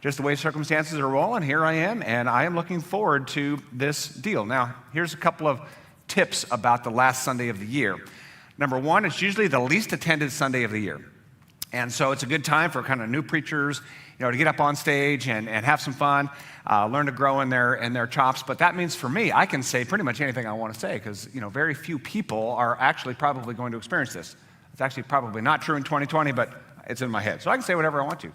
just the way circumstances are rolling, here I am, and I am looking forward to this deal. Now, here's a couple of tips about the last Sunday of the year. Number one, it's usually the least attended Sunday of the year. And so it's a good time for kind of new preachers, to get up on stage and have some fun, learn to grow in their chops. But that means for me, I can say pretty much anything I want to say because, very few people are actually probably going to experience this. It's actually probably not true in 2020, but it's in my head. So I can say whatever I want to.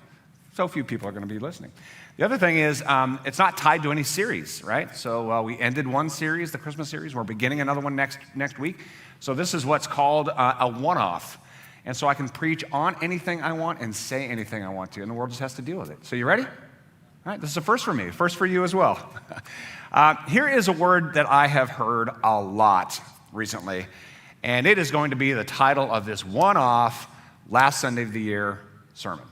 So few people are going to be listening. The other thing is it's not tied to any series, right? So we ended one series, the Christmas series. We're beginning another one next week. So this is what's called a one-off. And so I can preach on anything I want and say anything I want to, and the world just has to deal with it. So you ready? All right, this is a first for me, first for you as well. Here is a word that I have heard a lot recently, and it is going to be the title of this one-off last Sunday of the year sermon.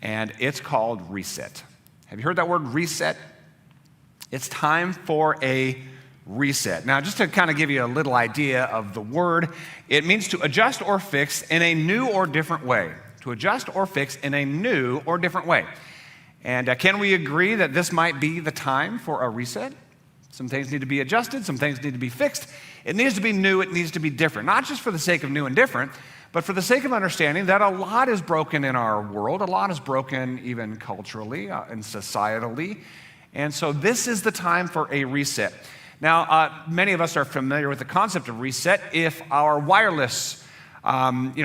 And it's called reset. Have you heard that word reset? It's time for a reset. Now, just to kind of give you a little idea of the word, it means to adjust or fix in a new or different way. To adjust or fix in a new or different way. And can we agree that this might be the time for a reset? Some things need to be adjusted, some things need to be fixed. It needs to be new, it needs to be different. Not just for the sake of new and different, but for the sake of understanding that a lot is broken in our world, a lot is broken even culturally and societally. And so this is the time for a reset. Now, many of us are familiar with the concept of reset. If our wireless,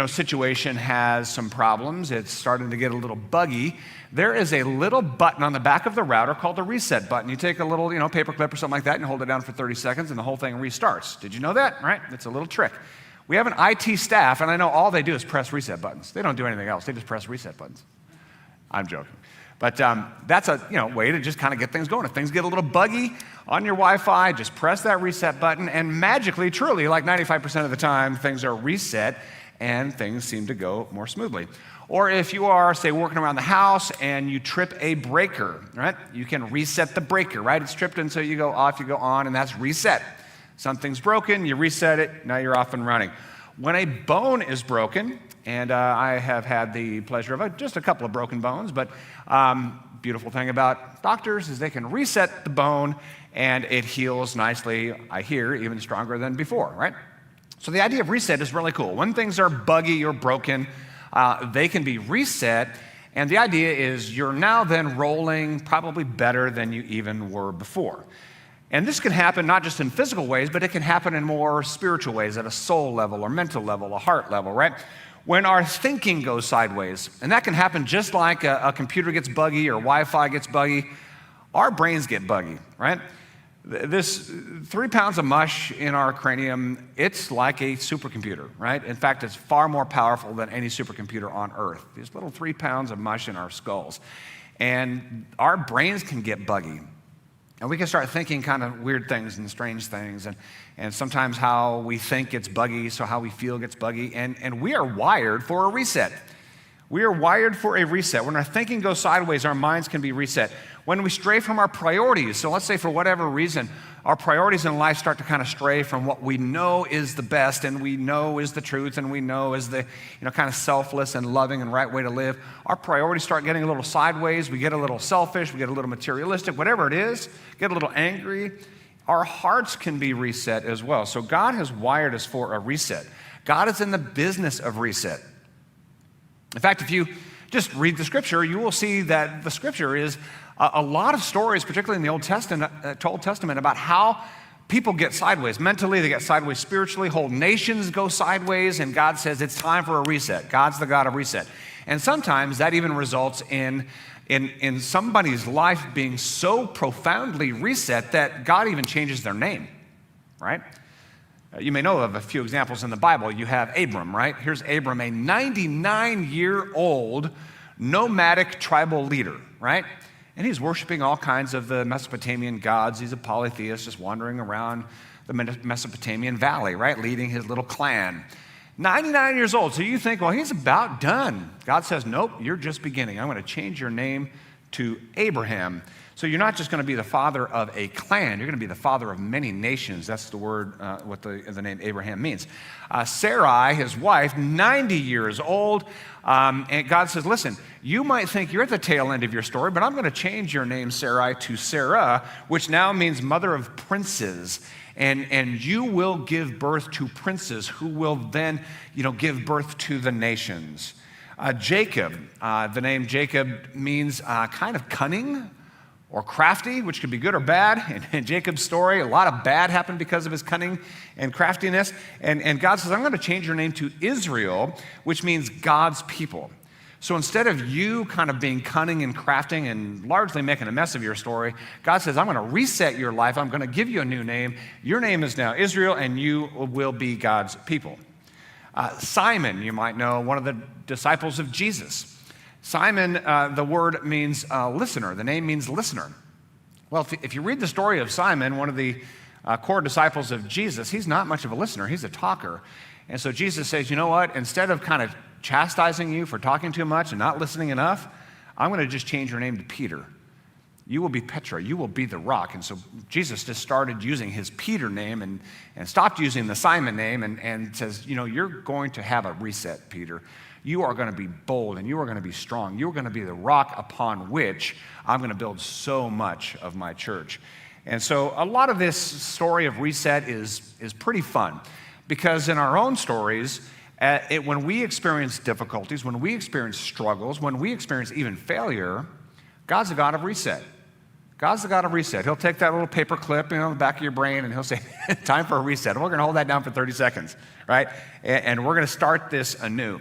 situation has some problems, it's starting to get a little buggy, there is a little button on the back of the router called the reset button. You take a little, paper clip or something like that and hold it down for 30 seconds and the whole thing restarts. Did you know that? Right? It's a little trick. We have an IT staff, and I know all they do is press reset buttons. They don't do anything else. They just press reset buttons. I'm joking. But that's a way to just kind of get things going. If things get a little buggy on your Wi-Fi, just press that reset button, and magically, truly, like 95% of the time, things are reset, and things seem to go more smoothly. Or if you are, say, working around the house and you trip a breaker, right? You can reset the breaker, right? It's tripped, and so you go off, you go on, and that's reset. Something's broken, you reset it, now you're off and running. When a bone is broken, and I have had the pleasure of just a couple of broken bones, but beautiful thing about doctors is they can reset the bone and it heals nicely, I hear, even stronger than before, right? So the idea of reset is really cool. When things are buggy or broken, they can be reset, and the idea is you're now then rolling probably better than you even were before. And this can happen not just in physical ways, but it can happen in more spiritual ways, at a soul level or mental level, a heart level, right? When our thinking goes sideways, and that can happen just like a computer gets buggy or Wi-Fi gets buggy, our brains get buggy, right? This 3 pounds of mush in our cranium, it's like a supercomputer, right? In fact, it's far more powerful than any supercomputer on Earth. These little 3 pounds of mush in our skulls. And our brains can get buggy. And we can start thinking kind of weird things and strange things. And sometimes how we think gets buggy, so how we feel gets buggy. And we are wired for a reset. We are wired for a reset. When our thinking goes sideways, our minds can be reset. When we stray from our priorities, so let's say for whatever reason, our priorities in life start to kind of stray from what we know is the best and we know is the truth and we know is the kind of selfless and loving and right way to live. Our priorities start getting a little sideways. We get a little selfish. We get a little materialistic, whatever it is, get a little angry. Our hearts can be reset as well. So God has wired us for a reset. God is in the business of reset. In fact, if you just read the scripture, you will see that the scripture is a lot of stories, particularly in the Old Testament, about how people get sideways. Mentally, they get sideways spiritually. Whole nations go sideways, and God says it's time for a reset. God's the God of reset. And sometimes that even results in somebody's life being so profoundly reset that God even changes their name, right? You may know of a few examples in the Bible. You have Abram, right? Here's Abram, a 99-year-old nomadic tribal leader, right? And he's worshiping all kinds of the Mesopotamian gods. He's a polytheist, just wandering around the Mesopotamian valley, right? Leading his little clan. 99 years old. So you think, well, he's about done. God says, nope, you're just beginning. I'm going to change your name to Abraham. So you're not just going to be the father of a clan, you're going to be the father of many nations. That's the word, what the name Abraham means. Sarai, his wife, 90 years old, and God says, listen, you might think you're at the tail end of your story, but I'm going to change your name, Sarai, to Sarah, which now means mother of princes. And you will give birth to princes who will then, give birth to the nations. Jacob, the name Jacob means kind of cunning or crafty, which could be good or bad. In Jacob's story, a lot of bad happened because of his cunning and craftiness. And God says, I'm going to change your name to Israel, which means God's people. So instead of you kind of being cunning and crafting and largely making a mess of your story, God says, I'm going to reset your life. I'm going to give you a new name. Your name is now Israel, and you will be God's people. Simon, you might know, one of the disciples of Jesus. Simon, the word means listener. The name means listener. Well, if you read the story of Simon, one of the core disciples of Jesus, he's not much of a listener. He's a talker. And so Jesus says, you know what? Instead of kind of chastising you for talking too much and not listening enough, I'm going to just change your name to Peter. You will be Petra. You will be the rock. And so Jesus just started using his Peter name and stopped using the Simon name and says, you're going to have a reset, Peter. You are going to be bold and you are going to be strong. You are going to be the rock upon which I'm going to build so much of my church. And so a lot of this story of reset is pretty fun because in our own stories, when we experience difficulties, when we experience struggles, when we experience even failure, God's a God of reset. God's the God of reset. He'll take that little paper clip in the back of your brain and he'll say, time for a reset. And we're going to hold that down for 30 seconds, right? And we're going to start this anew.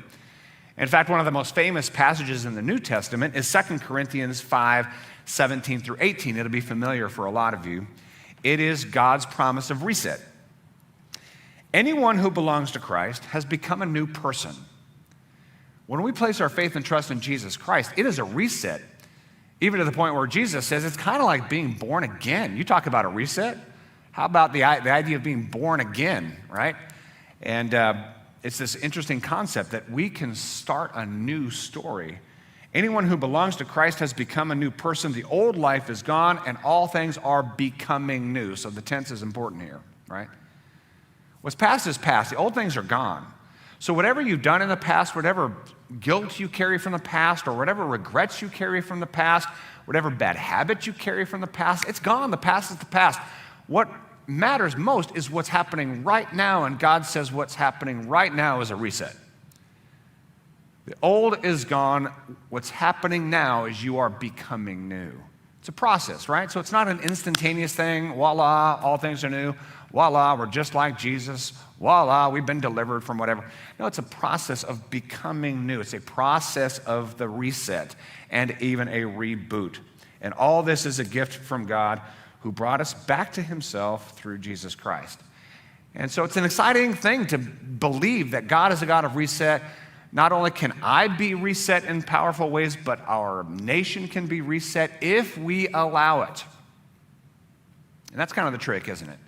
In fact, one of the most famous passages in the New Testament is 2 Corinthians 5, 17 through 18. It'll be familiar for a lot of you. It is God's promise of reset. Anyone who belongs to Christ has become a new person. When we place our faith and trust in Jesus Christ, it is a reset, even to the point where Jesus says it's kind of like being born again. You talk about a reset. How about the idea of being born again, right? And it's this interesting concept that we can start a new story. Anyone who belongs to Christ has become a new person. The old life is gone, and all things are becoming new. So the tense is important here, right? What's past is past. The old things are gone. So whatever you've done in the past, whatever guilt you carry from the past, or whatever regrets you carry from the past, whatever bad habits you carry from the past, it's gone. The past is the past. What matters most is what's happening right now, and God says what's happening right now is a reset. The old is gone. What's happening now is you are becoming new. It's a process, right? So it's not an instantaneous thing. Voila, all things are new. Voila, we're just like Jesus. Voila, we've been delivered from whatever. No, it's a process of becoming new. It's a process of the reset and even a reboot. And all this is a gift from God who brought us back to himself through Jesus Christ. And so it's an exciting thing to believe that God is a God of reset. Not only can I be reset in powerful ways, but our nation can be reset if we allow it. And that's kind of the trick, isn't it?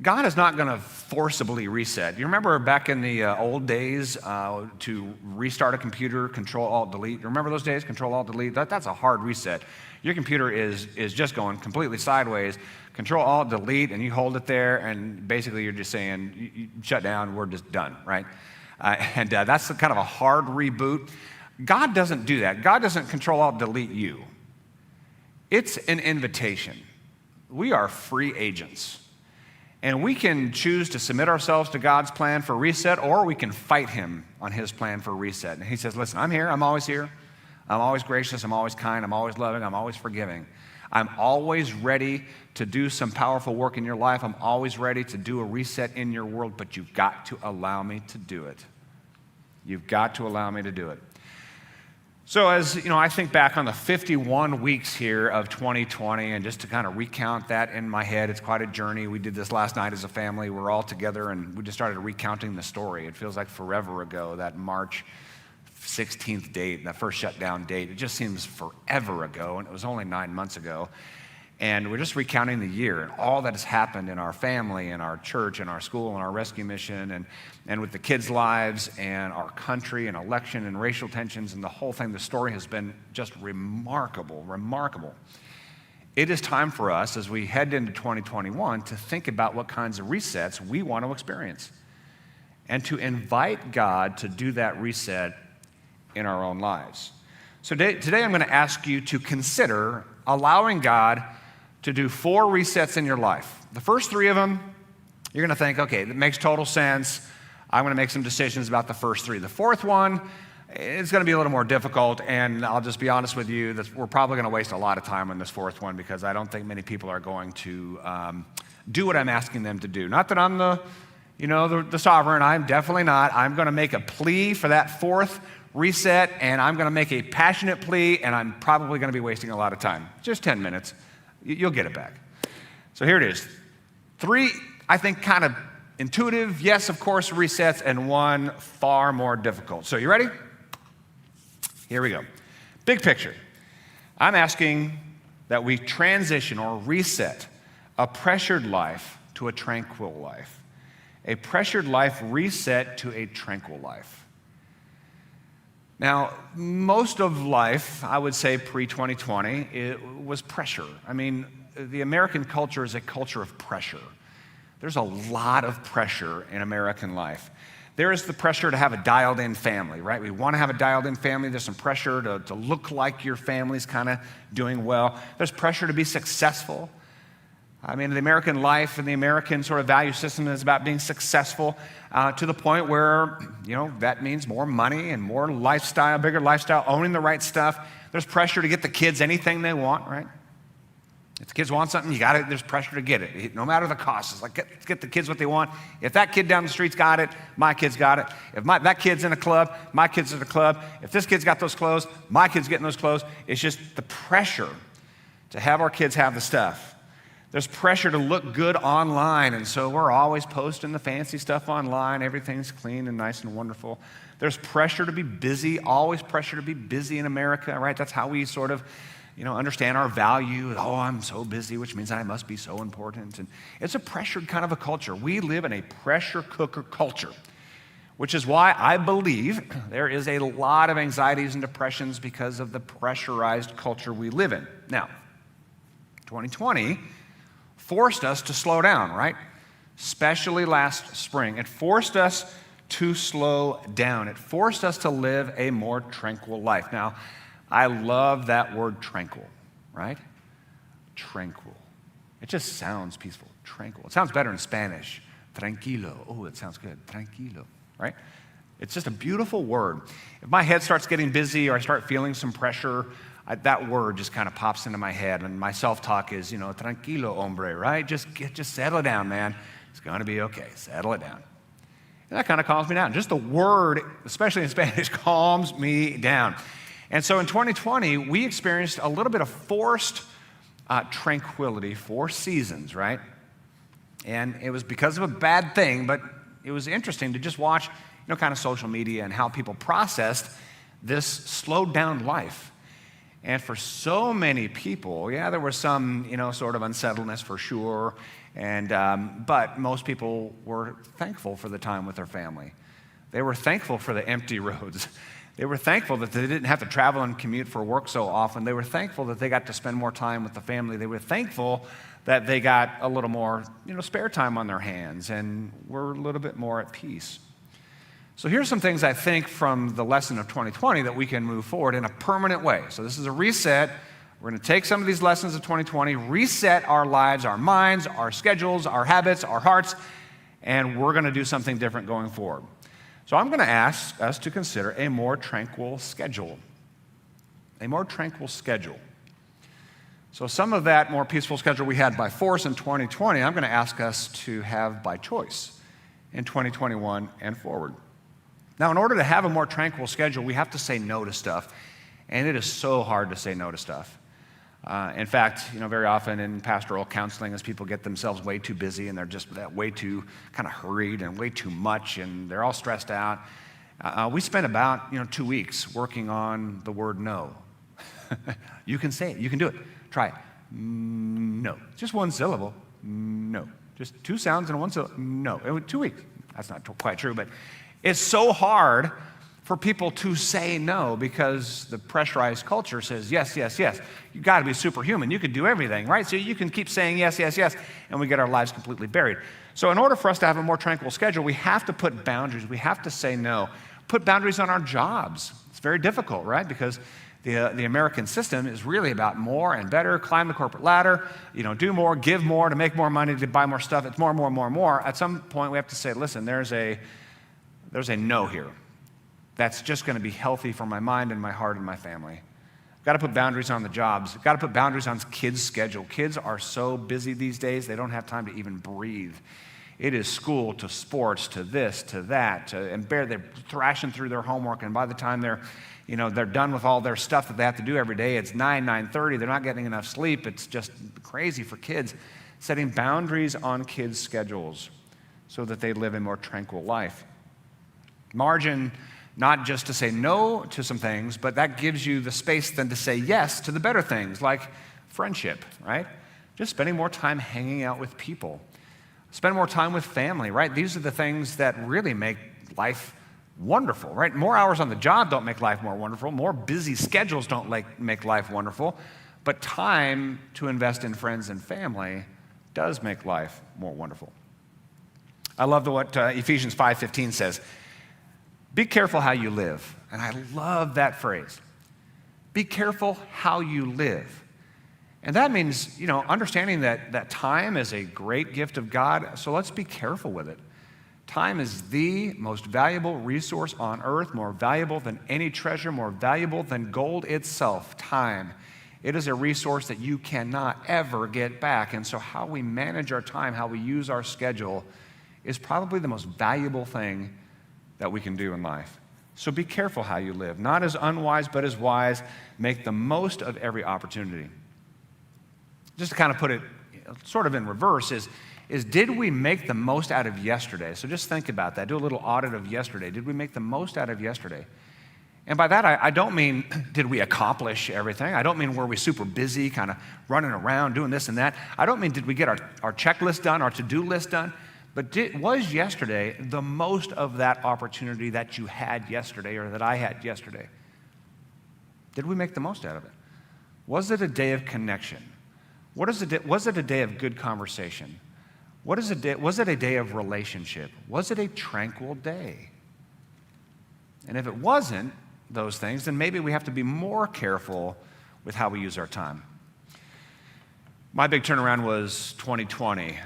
God is not going to forcibly reset. You remember back in the old days to restart a computer, Control-Alt-Delete? You remember those days, Control-Alt-Delete? That's a hard reset. Your computer is just going completely sideways. Control-Alt-Delete, and you hold it there, and basically you're just saying, you shut down, we're just done, right? And that's kind of a hard reboot. God doesn't do that. God doesn't Control-Alt-Delete you. It's an invitation. We are free agents. And we can choose to submit ourselves to God's plan for reset, or we can fight him on his plan for reset. And he says, listen, I'm here. I'm always here. I'm always gracious. I'm always kind. I'm always loving. I'm always forgiving. I'm always ready to do some powerful work in your life. I'm always ready to do a reset in your world, but you've got to allow me to do it. You've got to allow me to do it. So as you know, I think back on the 51 weeks here of 2020, and just to kind of recount that in my head, it's quite a journey. We did this last night as a family. We're all together, and we just started recounting the story. It feels like forever ago, that March 16th date, that first shutdown date. It just seems forever ago, and it was only 9 months ago. And we're just recounting the year and all that has happened in our family, in our church, in our school, in our rescue mission, and with the kids' lives and our country and election and racial tensions and the whole thing. The story has been just remarkable, remarkable. It is time for us, as we head into 2021, to think about what kinds of resets we want to experience and to invite God to do that reset in our own lives. So today I'm going to ask you to consider allowing God to do 4 resets in your life. The first 3 of them, you're going to think, okay, that makes total sense. I'm going to make some decisions about the first 3. The 4th one, it's going to be a little more difficult, and I'll just be honest with you, that we're probably going to waste a lot of time on this 4th one because I don't think many people are going to do what I'm asking them to do. Not that I'm the sovereign. I'm definitely not. I'm going to make a plea for that 4th reset, and I'm going to make a passionate plea, and I'm probably going to be wasting a lot of time. Just 10 minutes. You'll get it back. So here it is. 3, I think, kind of intuitive, yes, of course, resets, and 1 far more difficult. So you ready? Here we go. Big picture. I'm asking that we transition or reset a pressured life to a tranquil life. A pressured life reset to a tranquil life. Now, most of life, I would say pre-2020, it was pressure. I mean, the American culture is a culture of pressure. There's a lot of pressure in American life. There is the pressure to have a dialed-in family, right? We want to have a dialed-in family. There's some pressure to look like your family's kind of doing well. There's pressure to be successful. I mean, the American life and the American sort of value system is about being successful to the point where, that means more money and more lifestyle, bigger lifestyle, owning the right stuff. There's pressure to get the kids anything they want, right? If the kids want something, there's pressure to get it, no matter the cost. It's like, get the kids what they want. If that kid down the street's got it, my kid's got it. If that kid's in a club, my kid's in a club. If this kid's got those clothes, my kid's getting those clothes. It's just the pressure to have our kids have the stuff. There's pressure to look good online, and so we're always posting the fancy stuff online. Everything's clean and nice and wonderful. There's pressure to be busy, always pressure to be busy in America, right? That's how we sort of understand our value. Oh, I'm so busy, which means I must be so important. And it's a pressured kind of a culture. We live in a pressure cooker culture, which is why I believe there is a lot of anxieties and depressions because of the pressurized culture we live in. Now, 2020 forced us to slow down, right? Especially last spring. It forced us to slow down. It forced us to live a more tranquil life. Now, I love that word tranquil, right? Tranquil. It just sounds peaceful. Tranquil. It sounds better in Spanish. Tranquilo. Oh, it sounds good. Tranquilo, right? It's just a beautiful word. If my head starts getting busy or I start feeling some pressure, that word just kind of pops into my head, and my self-talk is, tranquilo, hombre, right? Just settle it down, man. It's going to be okay. Settle it down. And that kind of calms me down. Just the word, especially in Spanish, calms me down. And so in 2020, we experienced a little bit of forced tranquility for seasons, right? And it was because of a bad thing, but it was interesting to just watch, kind of social media and how people processed this slowed down life. And for so many people, there was some, sort of unsettledness for sure, but most people were thankful for the time with their family. They were thankful for the empty roads. They were thankful that they didn't have to travel and commute for work so often. They were thankful that they got to spend more time with the family. They were thankful that they got a little more, spare time on their hands and were a little bit more at peace. So here's some things I think from the lesson of 2020 that we can move forward in a permanent way. So this is a reset. We're going to take some of these lessons of 2020, reset our lives, our minds, our schedules, our habits, our hearts, and we're going to do something different going forward. So I'm going to ask us to consider a more tranquil schedule. A more tranquil schedule. So some of that more peaceful schedule we had by force in 2020, I'm going to ask us to have by choice in 2021 and forward. Now, in order to have a more tranquil schedule, we have to say no to stuff, and it is so hard to say no to stuff. In fact, very often in pastoral counseling, as people get themselves way too busy and they're just way too kind of hurried and way too much and they're all stressed out, we spent about 2 weeks working on the word no. You can say it. You can do it. Try it. No. Just one syllable. No. Just two sounds and one syllable. No. It was 2 weeks. That's not quite true, but it's so hard for people to say no because the pressurized culture says yes, yes, yes. You've got to be superhuman. You can do everything, right? So you can keep saying yes, yes, yes, and we get our lives completely buried. So in order for us to have a more tranquil schedule, we have to put boundaries. We have to say no. Put boundaries on our jobs. It's very difficult, right? Because the American system is really about more and better, climb the corporate ladder, do more, give more to make more money, to buy more stuff. It's more, more, more, more. At some point, we have to say, listen, there's a no here. That's just going to be healthy for my mind and my heart and my family. Got to put boundaries on the jobs. Got to put boundaries on kids' schedule. Kids are so busy these days, they don't have time to even breathe. It is school to sports to this to that, and they're thrashing through their homework, and by the time they're done with all their stuff that they have to do every day, it's 9:30. They're not getting enough sleep. It's just crazy for kids. Setting boundaries on kids' schedules so that they live a more tranquil life. Margin, not just to say no to some things, but that gives you the space then to say yes to the better things, like friendship, right? Just spending more time hanging out with people. Spend more time with family, right? These are the things that really make life wonderful, right? More hours on the job don't make life more wonderful. More busy schedules don't make life wonderful. But time to invest in friends and family does make life more wonderful. I love what Ephesians 5:15 says. Be careful how you live. And I love that phrase. Be careful how you live. And that means, understanding that time is a great gift of God, so let's be careful with it. Time is the most valuable resource on earth, more valuable than any treasure, more valuable than gold itself. Time. It is a resource that you cannot ever get back. And so how we manage our time, how we use our schedule is probably the most valuable thing that we can do in life. So be careful how you live. Not as unwise, but as wise. Make the most of every opportunity. Just to kind of put it sort of in reverse is did we make the most out of yesterday? So just think about that. Do a little audit of yesterday. Did we make the most out of yesterday? And by that, I don't mean did we accomplish everything. I don't mean were we super busy, kind of running around doing this and that. I don't mean did we get our checklist done, our to-do list done. But was yesterday the most of that opportunity that you had yesterday or that I had yesterday? Did we make the most out of it? Was it a day of connection? Was it a day of good conversation? Was it a day of relationship? Was it a tranquil day? And if it wasn't those things, then maybe we have to be more careful with how we use our time. My big turnaround was 2020.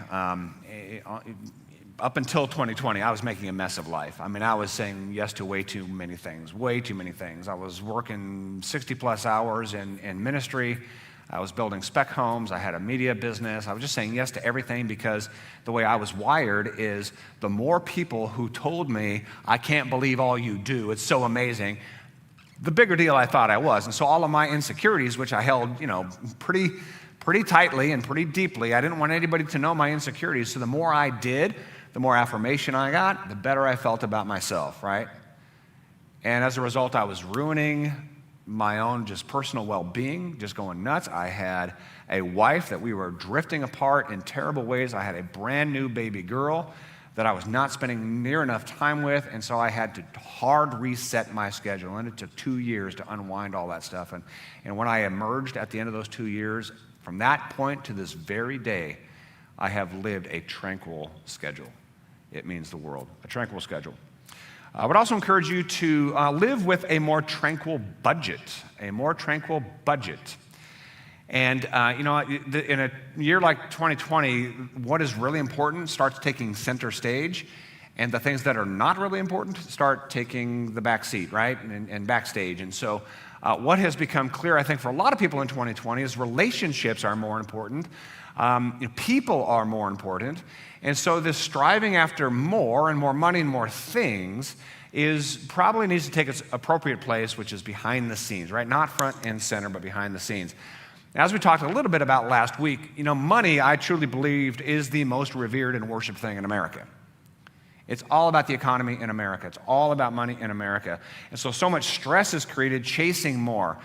Up until 2020, I was making a mess of life. I mean, I was saying yes to way too many things. I was working 60-plus hours in ministry. I was building spec homes. I had a media business. I was just saying yes to everything because the way I was wired is the more people who told me, I can't believe all you do, it's so amazing, the bigger deal I thought I was. And so all of my insecurities, which I held, pretty tightly and pretty deeply, I didn't want anybody to know my insecurities. So the more I did, the more affirmation I got, the better I felt about myself, right? And as a result, I was ruining my own just personal well-being, just going nuts. I had a wife that we were drifting apart in terrible ways. I had a brand new baby girl that I was not spending near enough time with, and so I had to hard reset my schedule, and it took 2 years to unwind all that stuff. And when I emerged at the end of those 2 years, from that point to this very day, I have lived a tranquil schedule. It means the world, a tranquil schedule. I would also encourage you to live with a more tranquil budget, And, in a year like 2020, what is really important starts taking center stage, and the things that are not really important start taking the back seat, right, and backstage. And so what has become clear, I think, for a lot of people in 2020 is relationships are more important. People are more important. And so this striving after more and more money and more things probably needs to take its appropriate place, which is behind the scenes, right? Not front and center, but behind the scenes. As we talked a little bit about last week, money, I truly believed, is the most revered and worshiped thing in America. It's all about the economy in America. It's all about money in America. And so much stress is created chasing more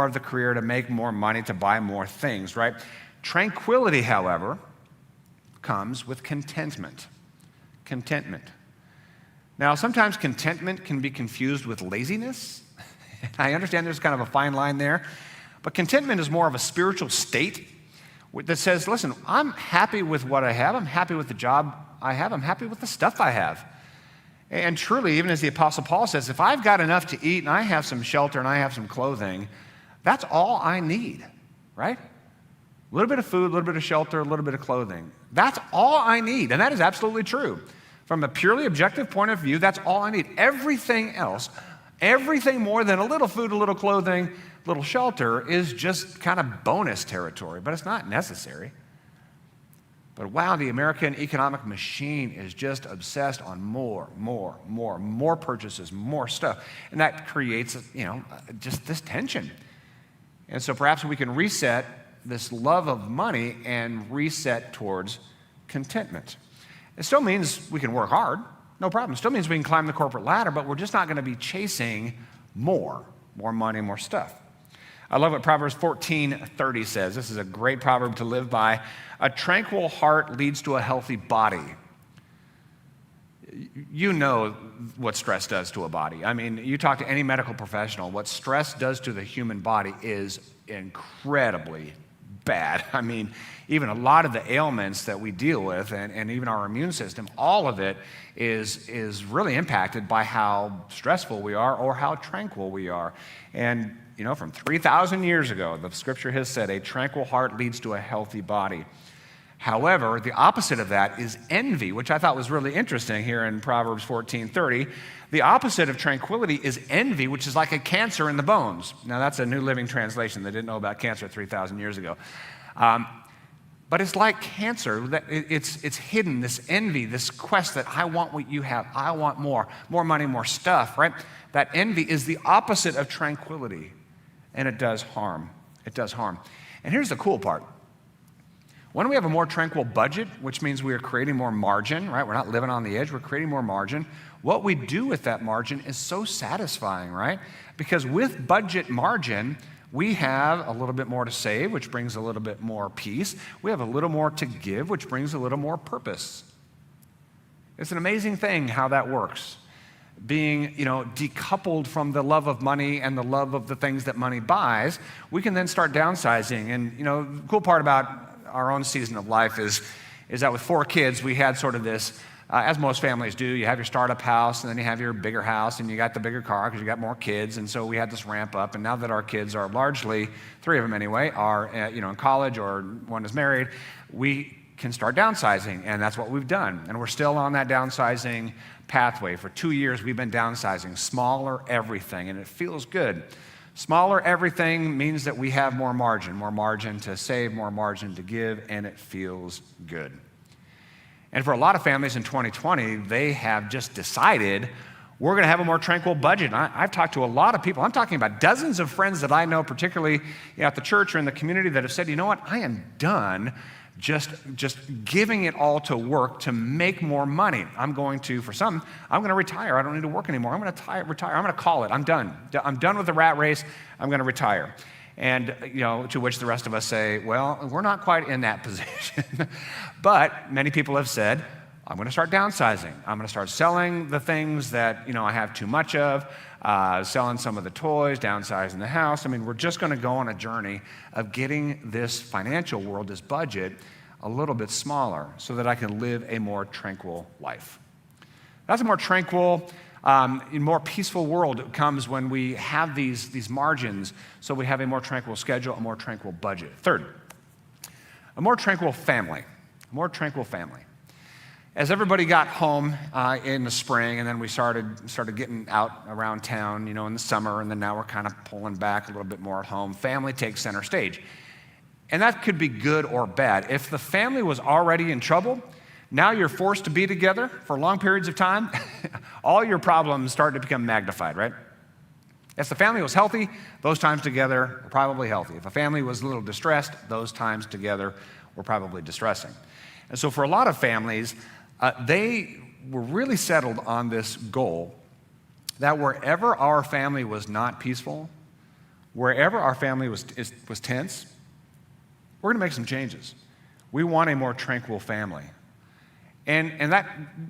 of the career to make more money, to buy more things, right? Tranquility, however, comes with contentment. Contentment. Now, sometimes contentment can be confused with laziness. I understand there's kind of a fine line there, but contentment is more of a spiritual state that says, listen, I'm happy with what I have. I'm happy with the job I have. I'm happy with the stuff I have. And truly, even as the Apostle Paul says, if I've got enough to eat and I have some shelter and I have some clothing, that's all I need, right? A little bit of food, a little bit of shelter, a little bit of clothing. That's all I need, and that is absolutely true. From a purely objective point of view, that's all I need. Everything else, everything more than a little food, a little clothing, a little shelter is just kind of bonus territory, but it's not necessary. But wow, the American economic machine is just obsessed on more purchases, more stuff. And that creates, just this tension. And so perhaps we can reset this love of money and reset towards contentment. It still means we can work hard, no problem. It still means we can climb the corporate ladder, but we're just not going to be chasing more money, more stuff. I love what Proverbs 14:30 says. This is a great proverb to live by. A tranquil heart leads to a healthy body. You know what stress does to a body. I mean, you talk to any medical professional, what stress does to the human body is incredibly bad. I mean, even a lot of the ailments that we deal with and even our immune system, all of it is really impacted by how stressful we are or how tranquil we are. And from 3,000 years ago, the scripture has said, a tranquil heart leads to a healthy body. However, the opposite of that is envy, which I thought was really interesting here in Proverbs 14:30. The opposite of tranquility is envy, which is like a cancer in the bones. Now, that's a New Living Translation. They didn't know about cancer 3,000 years ago. But it's like cancer. It's hidden, this envy, this quest that I want what you have. I want more money, more stuff, right? That envy is the opposite of tranquility. And it does harm. It does harm. And here's the cool part. When we have a more tranquil budget, which means we are creating more margin, right? We're not living on the edge, we're creating more margin. What we do with that margin is so satisfying, right? Because with budget margin, we have a little bit more to save, which brings a little bit more peace. We have a little more to give, which brings a little more purpose. It's an amazing thing how that works. Being, decoupled from the love of money and the love of the things that money buys, we can then start downsizing. And, the cool part about our own season of life is that with 4 kids, we had sort of this, as most families do, you have your startup house, and then you have your bigger house, and you got the bigger car because you got more kids. And so we had this ramp up. And now that our kids are largely, 3 of them anyway, are in college or one is married, we can start downsizing, and that's what we've done. And we're still on that downsizing pathway. For 2 years, we've been downsizing, smaller everything, and it feels good. Smaller everything means that we have more margin to save, more margin to give, and it feels good. And for a lot of families in 2020, they have just decided we're going to have a more tranquil budget. I've talked to a lot of people. I'm talking about dozens of friends that I know, particularly at the church or in the community, that have said, you know what, I am done just giving it all to work to make more money. I'm going to retire. I don't need to work anymore. I'm going to retire. I'm going to call it. I'm done. I'm done with the rat race. I'm going to retire. And, to which the rest of us say, well, we're not quite in that position. But many people have said, I'm going to start downsizing. I'm going to start selling the things that, I have too much of, selling some of the toys, downsizing the house. I mean, we're just going to go on a journey of getting this financial world, this budget, a little bit smaller so that I can live a more tranquil life. That's a more tranquil, more peaceful world comes when we have these margins, so we have a more tranquil schedule, a more tranquil budget. Third, a more tranquil family. A more tranquil family. As everybody got home in the spring, and then we started getting out around town, in the summer, and then now we're kind of pulling back a little bit more at home, family takes center stage. And that could be good or bad. If the family was already in trouble, now you're forced to be together for long periods of time, all your problems start to become magnified, right? If the family was healthy, those times together were probably healthy. If a family was a little distressed, those times together were probably distressing. And so for a lot of families, they were really settled on this goal that wherever our family was not peaceful, wherever our family was tense, we're going to make some changes. We want a more tranquil family. And that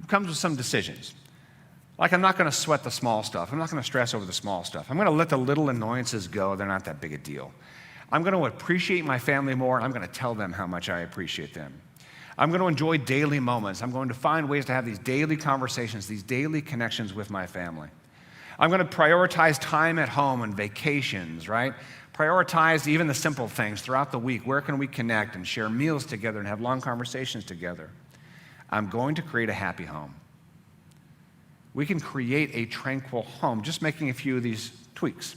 comes with some decisions. Like, I'm not going to sweat the small stuff. I'm not going to stress over the small stuff. I'm going to let the little annoyances go. They're not that big a deal. I'm going to appreciate my family more, and I'm going to tell them how much I appreciate them. I'm going to enjoy daily moments. I'm going to find ways to have these daily conversations, these daily connections with my family. I'm going to prioritize time at home and vacations, right? Prioritize even the simple things throughout the week. Where can we connect and share meals together and have long conversations together? I'm going to create a happy home. We can create a tranquil home, just making a few of these tweaks.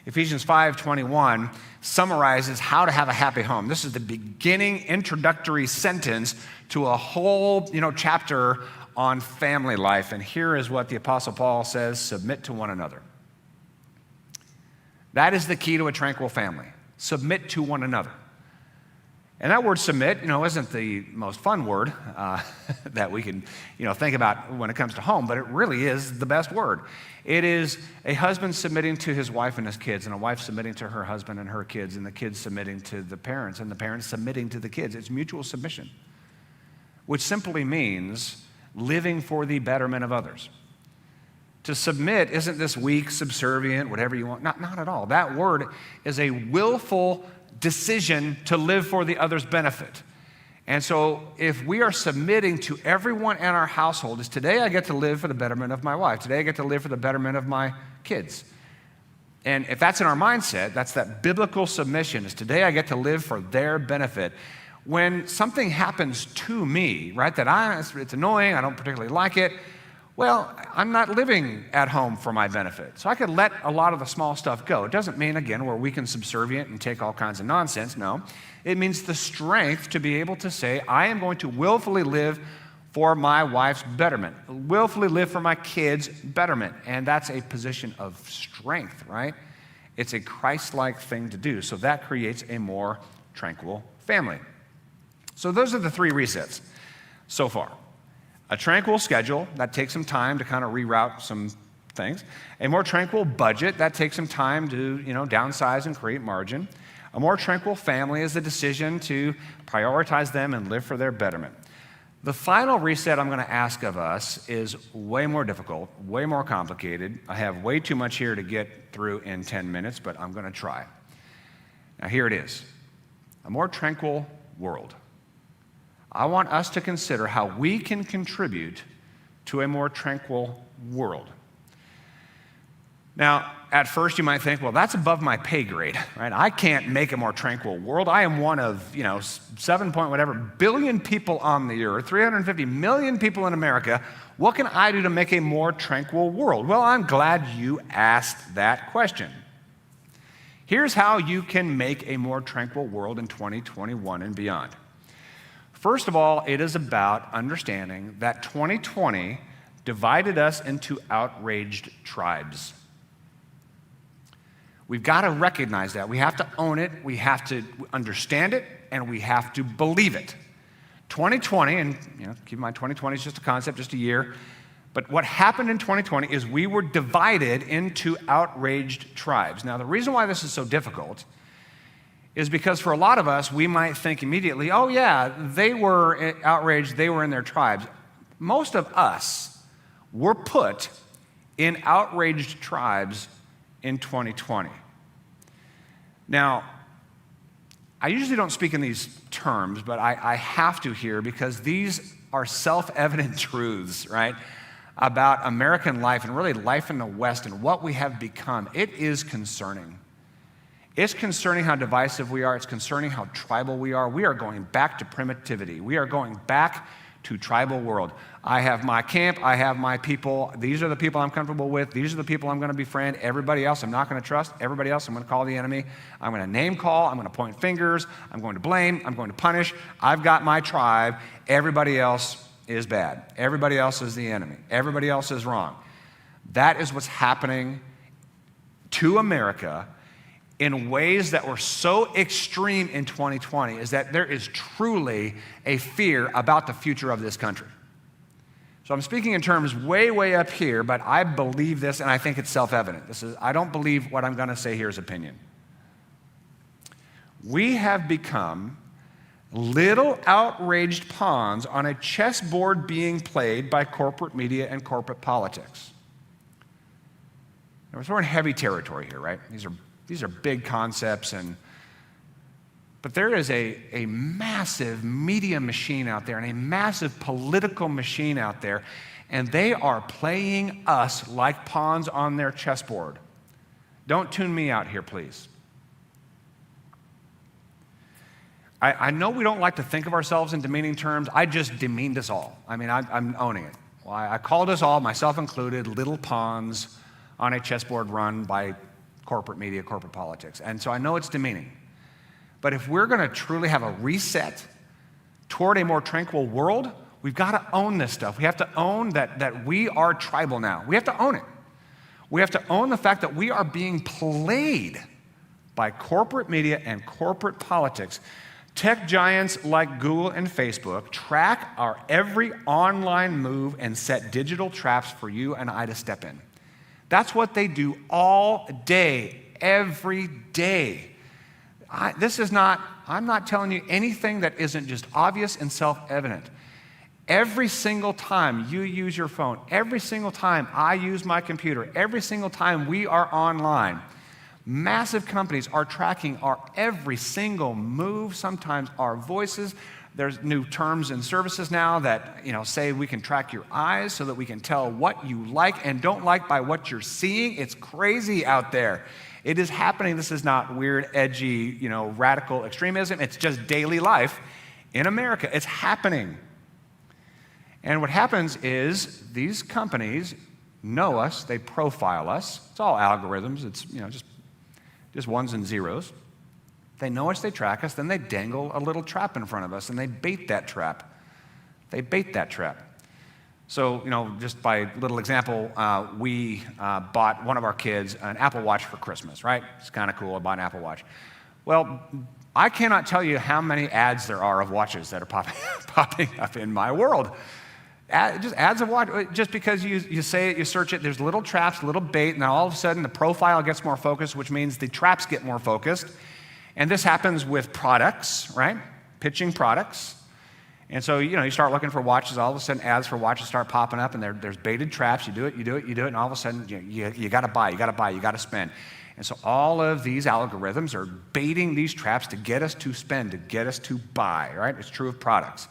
Ephesians 5:21 summarizes how to have a happy home. This is the beginning introductory sentence to a whole, chapter on family life. And here is what the Apostle Paul says: submit to one another. That is the key to a tranquil family. Submit to one another. And that word submit, isn't the most fun word that we can, think about when it comes to home, but it really is the best word. It is a husband submitting to his wife and his kids, and a wife submitting to her husband and her kids, and the kids submitting to the parents, and the parents submitting to the kids. It's mutual submission, which simply means living for the betterment of others. To submit isn't this weak, subservient, whatever you want. Not at all. That word is a willful decision to live for the other's benefit. And so if we are submitting to everyone in our household, is today I get to live for the betterment of my wife. Today I get to live for the betterment of my kids. And if that's in our mindset, that's that biblical submission, is today I get to live for their benefit. When something happens to me, right, it's annoying, I don't particularly like it, well, I'm not living at home for my benefit. So I could let a lot of the small stuff go. It doesn't mean, again, we're weak and subservient and take all kinds of nonsense. No. It means the strength to be able to say, I am going to willfully live for my wife's betterment, willfully live for my kids' betterment. And that's a position of strength, right? It's a Christ-like thing to do. So that creates a more tranquil family. So those are the three resets so far. A tranquil schedule, that takes some time to kind of reroute some things. A more tranquil budget, that takes some time to, downsize and create margin. A more tranquil family is the decision to prioritize them and live for their betterment. The final reset I'm going to ask of us is way more difficult, way more complicated. I have way too much here to get through in 10 minutes, but I'm going to try. Now here it is. A more tranquil world. I want us to consider how we can contribute to a more tranquil world. Now, at first you might think, well, that's above my pay grade, right? I can't make a more tranquil world. I am one of, 7 point whatever billion people on the earth, 350 million people in America. What can I do to make a more tranquil world? Well, I'm glad you asked that question. Here's how you can make a more tranquil world in 2021 and beyond. First of all, it is about understanding that 2020 divided us into outraged tribes. We've got to recognize that. We have to own it, we have to understand it, and we have to believe it. 2020, and keep in mind 2020 is just a concept, just a year, but what happened in 2020 is we were divided into outraged tribes. Now, the reason why this is so difficult is because for a lot of us, we might think immediately, oh yeah, they were outraged, they were in their tribes. Most of us were put in outraged tribes in 2020. Now, I usually don't speak in these terms, but I have to here because these are self-evident truths, right, about American life and really life in the West and what we have become. It is concerning. It's concerning how divisive we are. It's concerning how tribal we are. We are going back to primitivity. We are going back to tribal world. I have my camp. I have my people. These are the people I'm comfortable with. These are the people I'm going to befriend. Everybody else I'm not going to trust. Everybody else I'm going to call the enemy. I'm going to name call. I'm going to point fingers. I'm going to blame. I'm going to punish. I've got my tribe. Everybody else is bad. Everybody else is the enemy. Everybody else is wrong. That is what's happening to America in ways that were so extreme in 2020 is that there is truly a fear about the future of this country. So So I'm speaking in terms way, way up here, but I believe this, and I think it's self-evident. I don't believe what I'm going to say here is opinion. We have become little outraged pawns on a chessboard being played by corporate media and corporate politics. Now, we're in heavy territory here, right? These are big concepts, but there is a massive media machine out there and a massive political machine out there, and they are playing us like pawns on their chessboard. Don't tune me out here, please. I know we don't like to think of ourselves in demeaning terms. I just demeaned us all. I mean, I'm owning it. Well, I called us all, myself included, little pawns on a chessboard run by corporate media, corporate politics. And so I know it's demeaning. But if we're going to truly have a reset toward a more tranquil world, we've got to own this stuff. We have to own that we are tribal now. We have to own it. We have to own the fact that we are being played by corporate media and corporate politics. Tech giants like Google and Facebook track our every online move and set digital traps for you and I to step in. That's what they do all day, every day. I'm not telling you anything that isn't just obvious and self-evident. Every single time you use your phone, every single time I use my computer, every single time we are online, massive companies are tracking our every single move, sometimes our voices. There's new terms and services now that say we can track your eyes so that we can tell what you like and don't like by what you're seeing. It's crazy out there. It is happening. This is not weird, edgy, radical extremism. It's just daily life in America. It's happening. And what happens is these companies know us. They profile us. It's all algorithms. It's just ones and zeros. They know us, they track us, then they dangle a little trap in front of us, and they bait that trap. So, just by little example, we bought one of our kids an Apple Watch for Christmas, right? It's kind of cool. I bought an Apple Watch. Well, I cannot tell you how many ads there are of watches that are popping up in my world. Just ads of watch, just because you say it, you search it, there's little traps, little bait, and then all of a sudden the profile gets more focused, which means the traps get more focused. And this happens with products, right? Pitching products. And so, you start looking for watches, all of a sudden ads for watches start popping up, and there's baited traps. You do it, and all of a sudden you got to buy, you got to spend. And so all of these algorithms are baiting these traps to get us to spend, to get us to buy, right? It's true of products.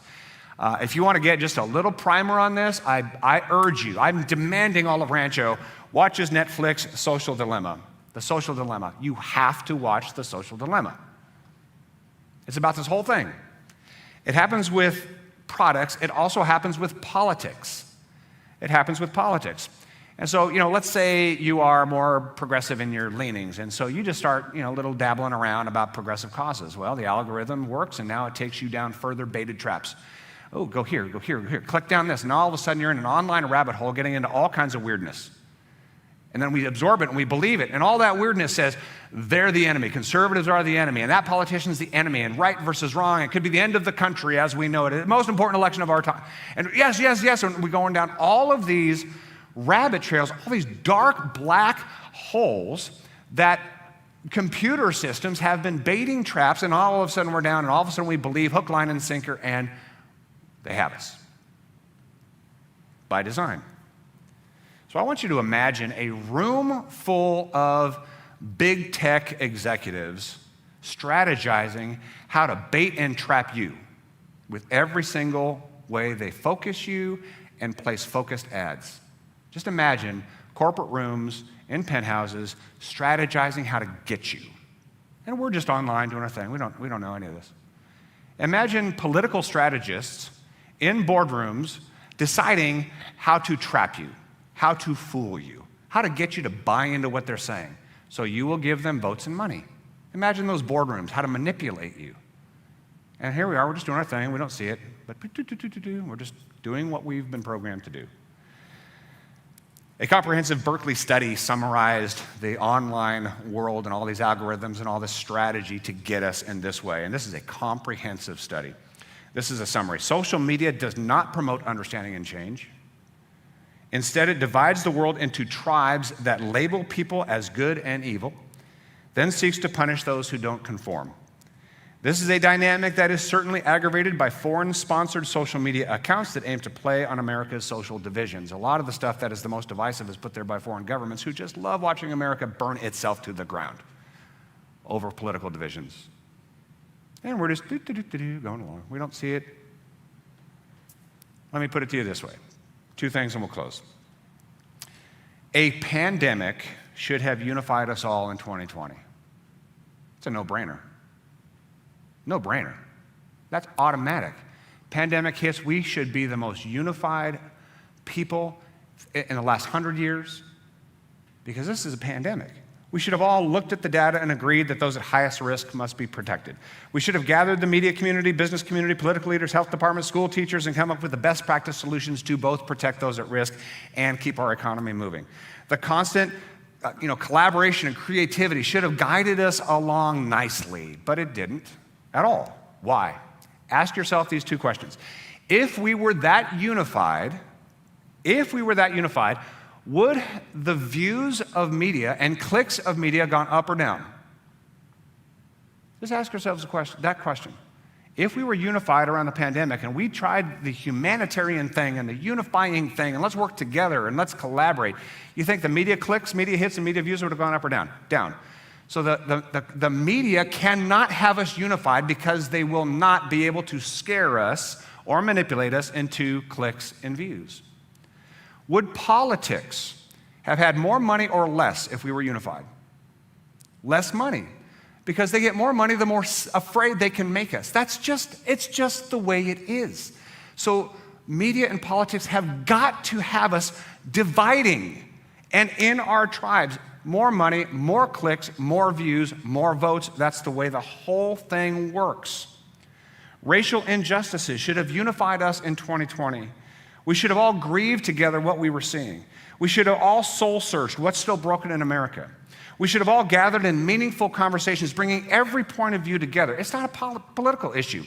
If you want to get just a little primer on this, I urge you, I'm demanding all of Rancho, watch his Netflix Social Dilemma. The Social Dilemma. You have to watch The Social Dilemma. It's about this whole thing. It happens with products. It also happens with politics. And so, let's say you are more progressive in your leanings, and so you just start, little dabbling around about progressive causes. Well, the algorithm works, and now it takes you down further baited traps. Oh, go here, click down this, and all of a sudden you're in an online rabbit hole getting into all kinds of weirdness. And then we absorb it and we believe it, and all that weirdness says they're the enemy, conservatives are the enemy, and that politician's the enemy, and right versus wrong, it could be the end of the country as we know it, the most important election of our time. And yes, and we're going down all of these rabbit trails, all these dark black holes that computer systems have been baiting traps, and all of a sudden we're down, and all of a sudden we believe hook, line, and sinker, and they have us by design. So I want you to imagine a room full of big tech executives strategizing how to bait and trap you with every single way they focus you and place focused ads. Just imagine corporate rooms in penthouses strategizing how to get you. And we're just online doing our thing. We don't know any of this. Imagine political strategists in boardrooms deciding how to trap you, how to fool you, how to get you to buy into what they're saying so you will give them votes and money. Imagine those boardrooms, how to manipulate you. And here we are, we're just doing our thing, we don't see it, but we're just doing what we've been programmed to do. A comprehensive Berkeley study summarized the online world and all these algorithms and all this strategy to get us in this way. And this is a comprehensive study. This is a summary. Social media does not promote understanding and change. Instead, it divides the world into tribes that label people as good and evil, then seeks to punish those who don't conform. This is a dynamic that is certainly aggravated by foreign-sponsored social media accounts that aim to play on America's social divisions. A lot of the stuff that is the most divisive is put there by foreign governments who just love watching America burn itself to the ground over political divisions. And we're just going along. We don't see it. Let me put it to you this way. Two things and we'll close. A pandemic should have unified us all in 2020. It's a no-brainer. No-brainer. That's automatic. Pandemic hits, we should be the most unified people in the last 100 years because this is a pandemic. We should have all looked at the data and agreed that those at highest risk must be protected. We should have gathered the media community, business community, political leaders, health departments, school teachers, and come up with the best practice solutions to both protect those at risk and keep our economy moving. The constant collaboration and creativity should have guided us along nicely, but it didn't at all. Why? Ask yourself these two questions. If we were that unified, would the views of media and clicks of media gone up or down? Just ask yourselves that question. If we were unified around the pandemic and we tried the humanitarian thing and the unifying thing and let's work together and let's collaborate, you think the media clicks, media hits, and media views would have gone up or down? Down. So the media cannot have us unified because they will not be able to scare us or manipulate us into clicks and views. Would politics have had more money or less if we were unified? Less money. Because they get more money, the more afraid they can make us. It's just the way it is. So media and politics have got to have us dividing. And in our tribes, more money, more clicks, more views, more votes. That's the way the whole thing works. Racial injustices should have unified us in 2020. We should have all grieved together what we were seeing. We should have all soul-searched what's still broken in America. We should have all gathered in meaningful conversations, bringing every point of view together. It's not a political issue.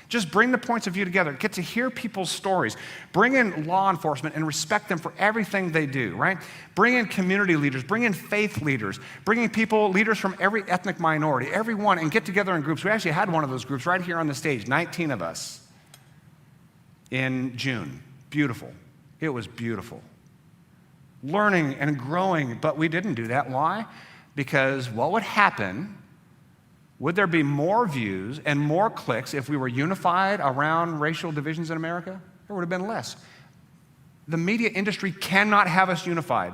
Just bring the points of view together. Get to hear people's stories. Bring in law enforcement and respect them for everything they do, right? Bring in community leaders. Bring in faith leaders. Bring in leaders from every ethnic minority, everyone, and get together in groups. We actually had one of those groups right here on the stage, 19 of us in June. Beautiful. It was beautiful. Learning and growing, but we didn't do that. Why? Because what would happen, would there be more views and more clicks if we were unified around racial divisions in America? There would have been less. The media industry cannot have us unified.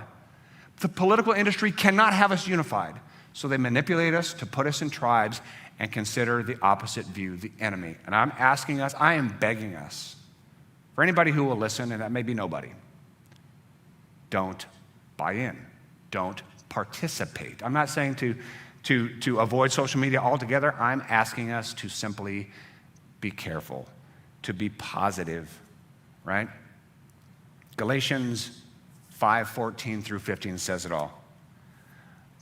The political industry cannot have us unified. So they manipulate us to put us in tribes and consider the opposite view the enemy. And I'm asking us, I am begging us, for anybody who will listen, and that may be nobody, don't buy in. Don't participate. I'm not saying to avoid social media altogether. I'm asking us to simply be careful, to be positive, right? Galatians 5:14 through 15 says it all.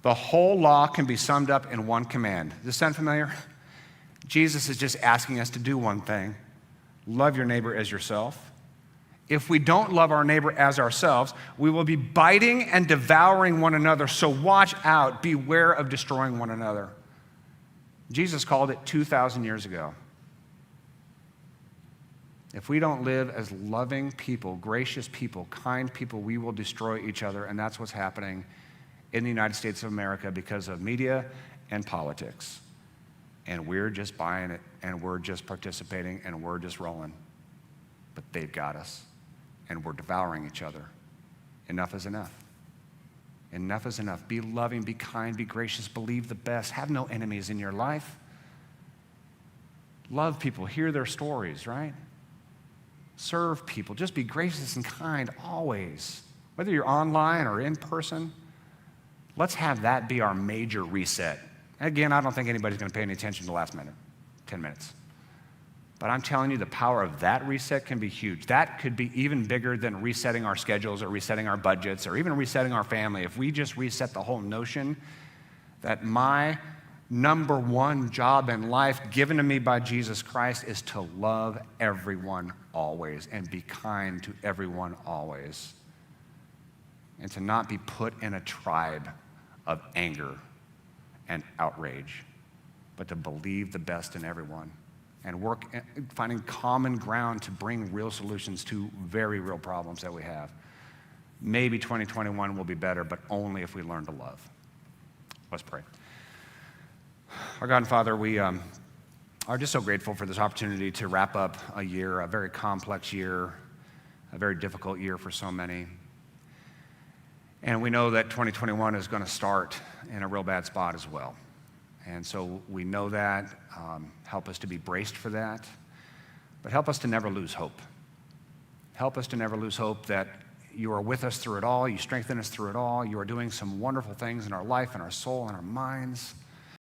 The whole law can be summed up in one command. Does this sound familiar? Jesus is just asking us to do one thing. Love your neighbor as yourself. If we don't love our neighbor as ourselves, we will be biting and devouring one another. So watch out, beware of destroying one another. Jesus called it 2,000 years ago. If we don't live as loving people, gracious people, kind people, we will destroy each other. And that's what's happening in the United States of America because of media and politics. And we're just buying it, and we're just participating, and we're just rolling. But they've got us, and we're devouring each other. Enough is enough. Enough is enough. Be loving, be kind, be gracious, believe the best. Have no enemies in your life. Love people, hear their stories, right? Serve people. Just be gracious and kind always. Whether you're online or in person, let's have that be our major reset. Again, I don't think anybody's going to pay any attention to the last minute, 10 minutes. But I'm telling you, the power of that reset can be huge. That could be even bigger than resetting our schedules or resetting our budgets or even resetting our family. If we just reset the whole notion that my number one job in life given to me by Jesus Christ is to love everyone always and be kind to everyone always. and to not be put in a tribe of anger and outrage, but to believe the best in everyone and work finding common ground to bring real solutions to very real problems that we have. Maybe 2021 will be better, but only if we learn to love. Let's pray. Our God and Father, we are just so grateful for this opportunity to wrap up a year, a very complex year, a very difficult year for so many. And we know that 2021 is going to start in a real bad spot as well. And so we know that. Help us to be braced for that. But help us to never lose hope. Help us to never lose hope that you are with us through it all. You strengthen us through it all. You are doing some wonderful things in our life and our soul and our minds.